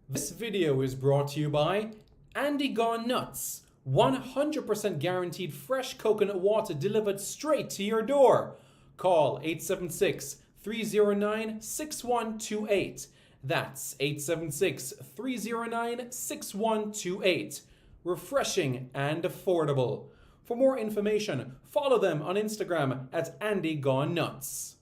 This video is brought to you by Andy Gone Nuts. 100% guaranteed fresh coconut water delivered straight to your door. Call 876 309 6128. That's 876 309 6128. Refreshing and affordable. For more information, follow them on Instagram at Andy Gone Nuts.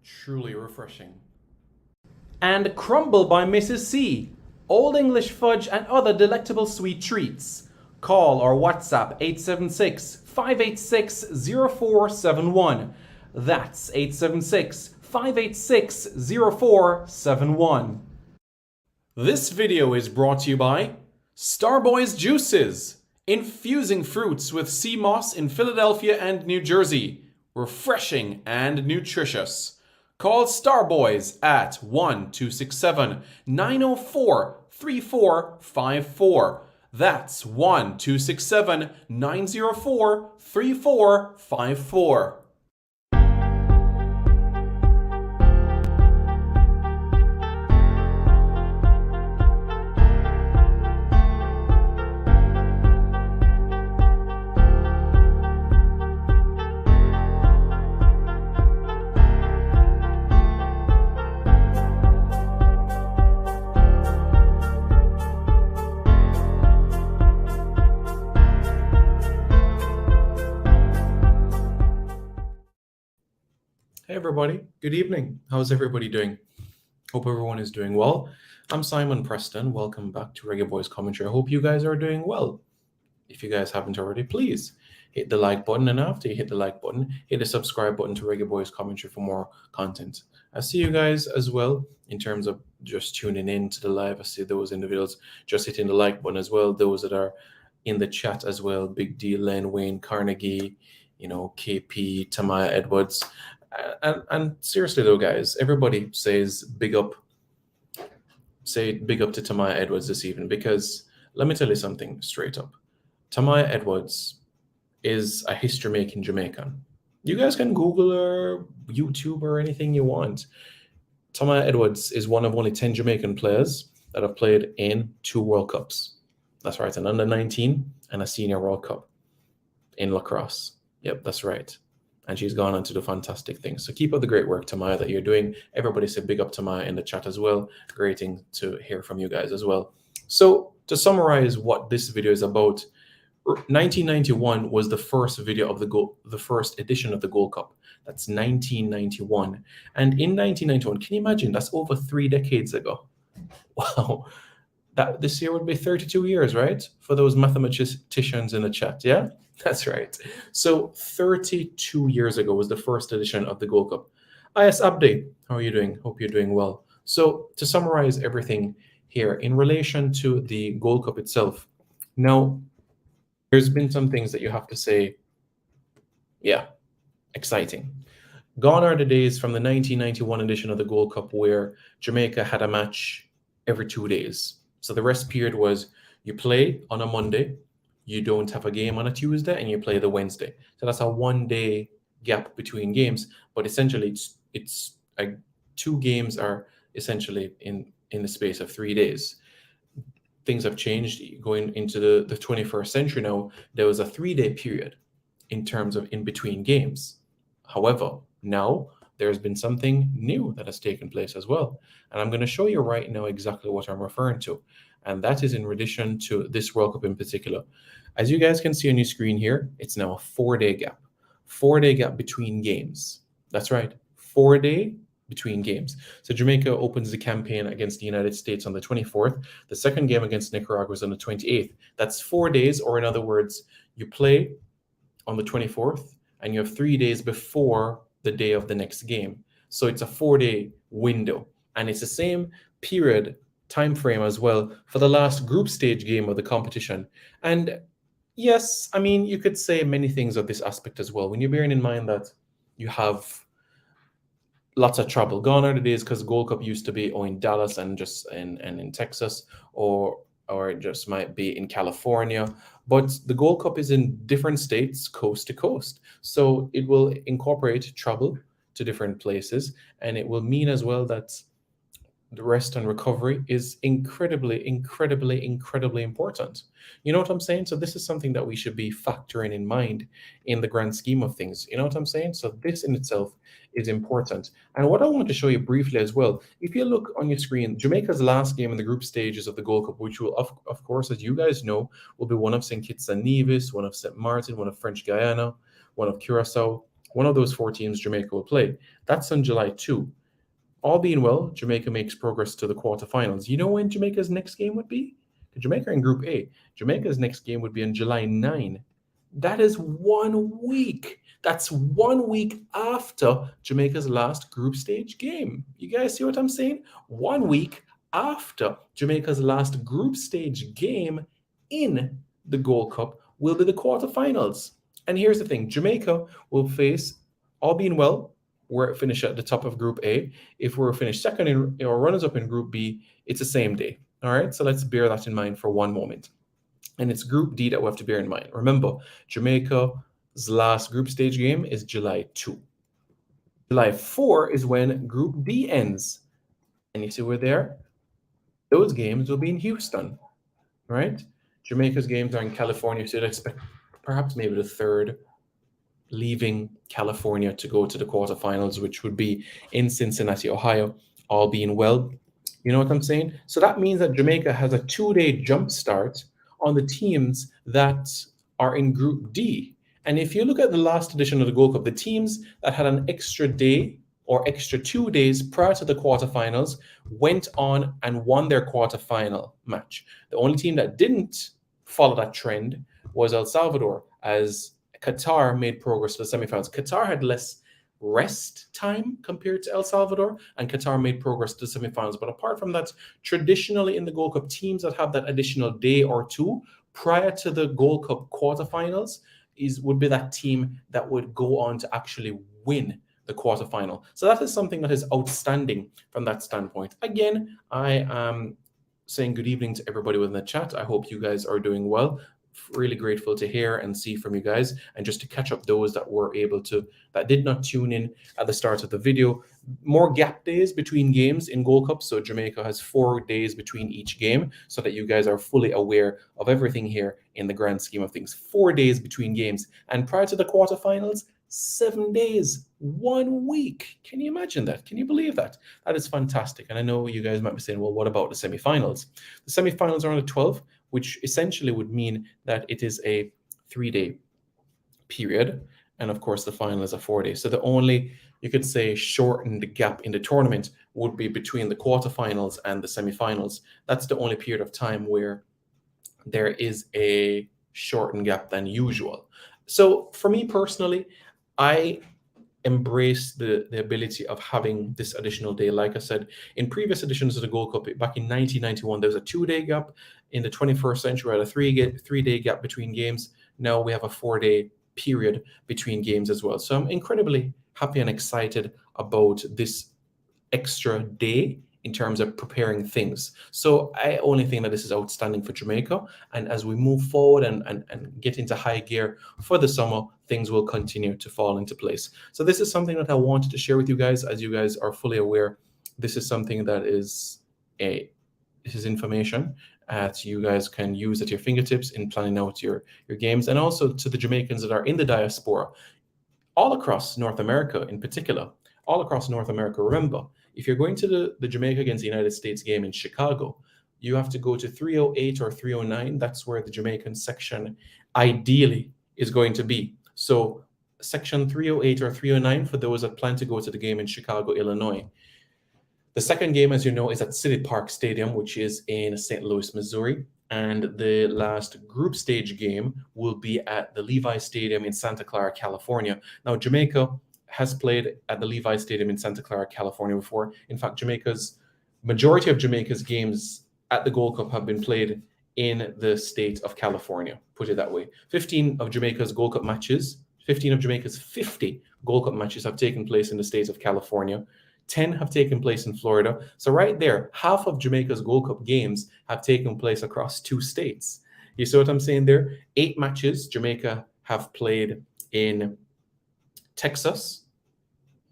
Truly refreshing. And Crumble by Mrs. C. Old English fudge and other delectable sweet treats. Call or WhatsApp 876 586 0471. That's 876 586 0471. This video is brought to you by Starboys Juices. Infusing fruits with sea moss in Philadelphia and New Jersey. Refreshing and nutritious. Call Starboys at 1-267-904-3454. That's 1-267-904-3454. Hey everybody, good evening. How's everybody doing? Hope everyone is doing well. I'm Simon Preston. Welcome back to Reggae Boys Commentary. I hope you guys are doing well. If you guys haven't already, please hit the like button, and after you hit the like button, hit the subscribe button to Reggae Boys Commentary for more content. I see you guys as well in terms of just tuning in to the live. I see those individuals just hitting the like button as well. Those that are in the chat as well. Big D, Len, Wayne, Carnegie, KP, Tamaya Edwards. And seriously though, guys, everybody says big up to Tamaya Edwards this evening, because let me tell you something straight up. Tamaya Edwards is a history-making Jamaican. You guys can Google her, YouTube, or anything you want. Tamaya Edwards is one of only 10 Jamaican players that have played in 2 World Cups. That's right, an under-19 and a senior World Cup in lacrosse. Yep, that's right. And she's gone on to do fantastic things. So keep up the great work, Tamaya, that you're doing. Everybody say big up Tamaya in the chat as well. Great thing to hear from you guys as well. So to summarize what this video is about, 1991 was the first video of the first edition of the Gold Cup. That's 1991. And in 1991, can you imagine? That's over 3 decades ago. Wow. That this year would be 32 years, right? For those mathematicians in the chat, yeah? That's right. So 32 years ago was the first edition of the Gold Cup. IS Abdi, how are you doing? Hope you're doing well. So to summarize everything here in relation to the Gold Cup itself, now there's been some things that you have to say, yeah, exciting. Gone are the days from the 1991 edition of the Gold Cup where Jamaica had a match every 2 days. So the rest period was you play on a Monday, you don't have a game on a Tuesday, and you play the Wednesday. So that's a 1 day gap between games. But essentially, it's 2 games are essentially in the space of 3 days. Things have changed going into the 21st century now. There was a 3-day period in terms of in between games. However, now there's been something new that has taken place as well. And I'm going to show you right now exactly what I'm referring to. And that is in relation to this World Cup in particular. As you guys can see on your screen here, it's now a 4-day gap. 4-day gap between games. That's right, 4-day between games. So Jamaica opens the campaign against the United States on the 24th. The second game against Nicaragua is on the 28th. That's 4 days, or in other words, you play on the 24th and you have 3 days before the day of the next game. So it's a 4-day window. And it's the same period, time frame as well for the last group stage game of the competition. And yes, I mean, you could say many things of this aspect as well. When you're bearing in mind that you have lots of trouble. Gone are the days because Gold Cup used to be in Dallas and just in Texas, or or it just might be in California. But the Gold Cup is in different states, coast to coast. So it will incorporate travel to different places, and it will mean as well that the rest and recovery is incredibly important. You know what I'm saying? So this is something that we should be factoring in mind in the grand scheme of things. You know what I'm saying? So this in itself is important. And what I want to show you briefly as well, if you look on your screen, Jamaica's last game in the group stages of the Gold Cup, which will, of course, as you guys know, will be one of St. Kitts and Nevis, one of St. Martin, one of French Guiana, one of Curacao. One of those four teams Jamaica will play. That's on July 2. All being well, Jamaica makes progress to the quarterfinals. You know when Jamaica's next game would be? Jamaica in Group A. Jamaica's next game would be on July 9. That is 1 week. That's 1 week after Jamaica's last group stage game. You guys see what I'm saying? 1 week after Jamaica's last group stage game in the Gold Cup will be the quarterfinals. And here's the thing, Jamaica will face, all being well, we're finished at the top of Group A. If we're finished second in, or runners up in Group B, it's the same day. All right, so let's bear that in mind for one moment. And it's Group D that we have to bear in mind. Remember, Jamaica's last group stage game is July 2. July 4 is when Group D ends. And you see we're there? Those games will be in Houston, right? Jamaica's games are in California, so you'd expect perhaps maybe the third leaving California to go to the quarterfinals, which would be in Cincinnati, Ohio, all being well. You know what I'm saying? So that means that Jamaica has a 2-day jump start on the teams that are in Group D. And if you look at the last edition of the Gold Cup, the teams that had an extra day or extra 2 days prior to the quarterfinals went on and won their quarterfinal match. The only team that didn't follow that trend was El Salvador, as Qatar made progress to the semifinals. Qatar had less rest time compared to El Salvador, and Qatar made progress to the semifinals. But apart from that, traditionally in the Gold Cup, teams that have that additional day or two prior to the Gold Cup quarterfinals would be that team that would go on to actually win the quarterfinal. So that is something that is outstanding from that standpoint. Again, I am saying good evening to everybody within the chat. I hope you guys are doing well. Really grateful to hear and see from you guys, and just to catch up those that were able to, that did not tune in at the start of the video. More gap days between games in Gold Cup, so Jamaica has 4 days between each game, so that you guys are fully aware of everything here in the grand scheme of things. 4 days between games, and prior to the quarterfinals, 7 days, 1 week. Can you imagine that? Can you believe that? That is fantastic. And I know you guys might be saying, well, what about the semifinals? The semifinals are on the 12th, which essentially would mean that it is a 3-day period. And of course, the final is a 4-day. So the only, you could say, shortened gap in the tournament would be between the quarterfinals and the semifinals. That's the only period of time where there is a shortened gap than usual. So for me personally, I embrace the ability of having this additional day. Like I said, in previous editions of the Gold Cup, back in 1991, there was a 2-day gap. In the 21st century, we had a 3-day gap between games. Now we have a 4-day period between games as well. So I'm incredibly happy and excited about this extra day in terms of preparing things. So I only think that this is outstanding for Jamaica. And as we move forward and get into high gear for the summer, things will continue to fall into place. So this is something that I wanted to share with you guys. As you guys are fully aware, this is something that is information that you guys can use at your fingertips in planning out your games. And also to the Jamaicans that are in the diaspora, all across North America in particular, all across North America, remember, if you're going to the Jamaica against the United States game in Chicago, you have to go to 308 or 309. That's where the Jamaican section ideally is going to be. So section 308 or 309 for those that plan to go to the game in Chicago, Illinois. The second game, as you know, is at City Park Stadium, which is in St. Louis, Missouri. And the last group stage game will be at the Levi Stadium in Santa Clara, California. Now, Jamaica has played at the Levi Stadium in Santa Clara, California before. In fact, majority of Jamaica's games at the Gold Cup have been played in the state of California, put it that way. 15 of Jamaica's 50 Gold Cup matches have taken place in the state of California. 10 have taken place in Florida. So right there, half of Jamaica's Gold Cup games have taken place across 2 states. You see what I'm saying there? 8 matches Jamaica have played in Texas.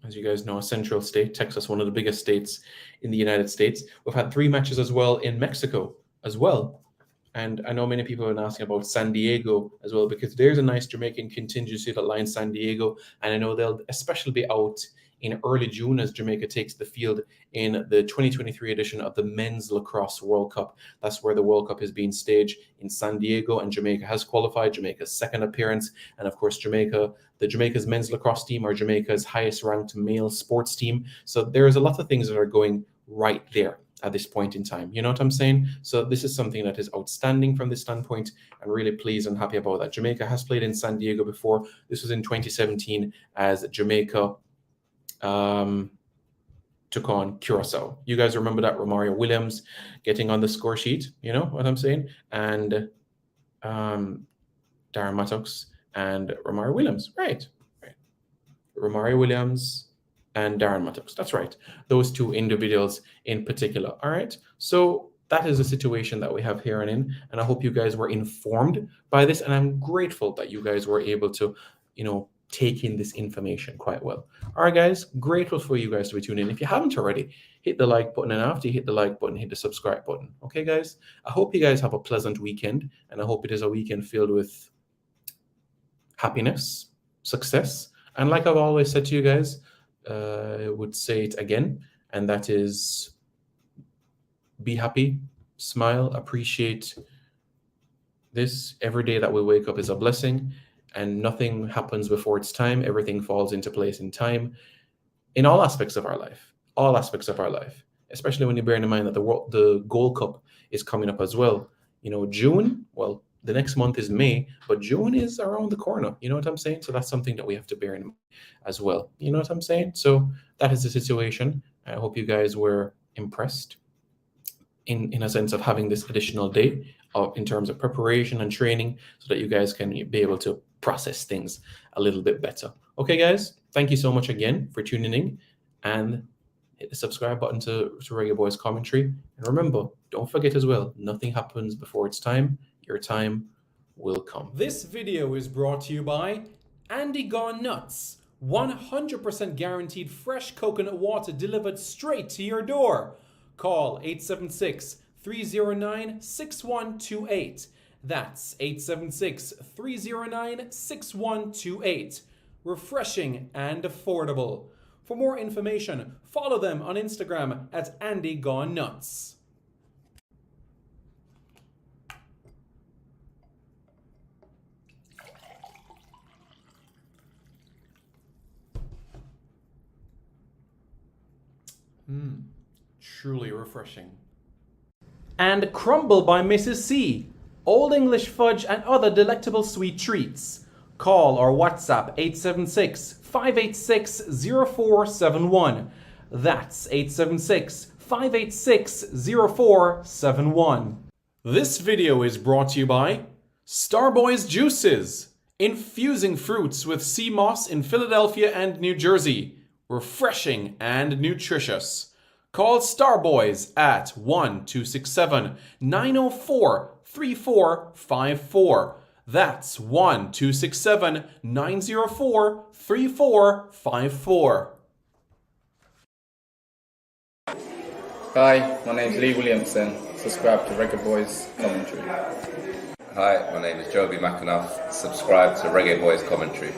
As you guys know, a central state, Texas, one of the biggest states in the United States. We've had 3 matches as well in Mexico as well. And I know many people have been asking about San Diego as well, because there's a nice Jamaican contingency that lines San Diego. And I know they'll especially be out in early June as Jamaica takes the field in the 2023 edition of the Men's Lacrosse World Cup. That's where the World Cup is being staged in San Diego, and Jamaica has qualified, Jamaica's second appearance. And of course, Jamaica's men's lacrosse team are Jamaica's highest ranked male sports team. So there's a lot of things that are going right there at this point in time. You know what I'm saying? So this is something that is outstanding from this standpoint. I'm really pleased and happy about that. Jamaica has played in San Diego before. This was in 2017 as Jamaica took on Curacao. You guys remember that? Romario Williams getting on the score sheet, you know what I'm saying? And Darren Mattox and Romario Williams, right. Romario Williams and Darren Mattox, that's right. Those 2 individuals in particular, all right? So that is the situation that we have here and I hope you guys were informed by this, and I'm grateful that you guys were able to, take in this information quite well. All right, guys, grateful for you guys to be tuning in. If you haven't already, hit the like button, and after you hit the like button, hit the subscribe button. Okay, guys? I hope you guys have a pleasant weekend, and I hope it is a weekend filled with happiness, success, and like I've always said to you guys, I would say it again, and that is be happy, smile, appreciate this. Every day that we wake up is a blessing, and nothing happens before its time. Everything falls into place in time in all aspects of our life, especially when you bear in mind that the Gold Cup is coming up as well. June, well, the next month is May, but June is around the corner. You know what I'm saying? So that's something that we have to bear in mind as well. You know what I'm saying? So that is the situation. I hope you guys were impressed in a sense of having this additional day in terms of preparation and training, so that you guys can be able to process things a little bit better. Okay, guys, thank you so much again for tuning in, and hit the subscribe button to Reggae Boys Commentary. And remember, don't forget as well, nothing happens before its time. Your time will come. This video is brought to you by Andy Gone Nuts. 100% guaranteed fresh coconut water delivered straight to your door. Call 876-309-6128. That's 876-309-6128. Refreshing and affordable. For more information, follow them on Instagram at Andy Gone Nuts. Truly refreshing. And Crumble by Mrs. C. Old English fudge and other delectable sweet treats. Call or WhatsApp 876-586-0471. That's 876-586-0471. This video is brought to you by Starboys Juices. Infusing fruits with sea moss in Philadelphia and New Jersey. Refreshing and nutritious. Call Starboys at 1-267-904-3454. That's 1-267-904-3454. Hi, my name is Lee Williamson. Subscribe to Reggae Boys Commentary. Hi, my name is Joby McAnuff. Subscribe to Reggae Boys Commentary.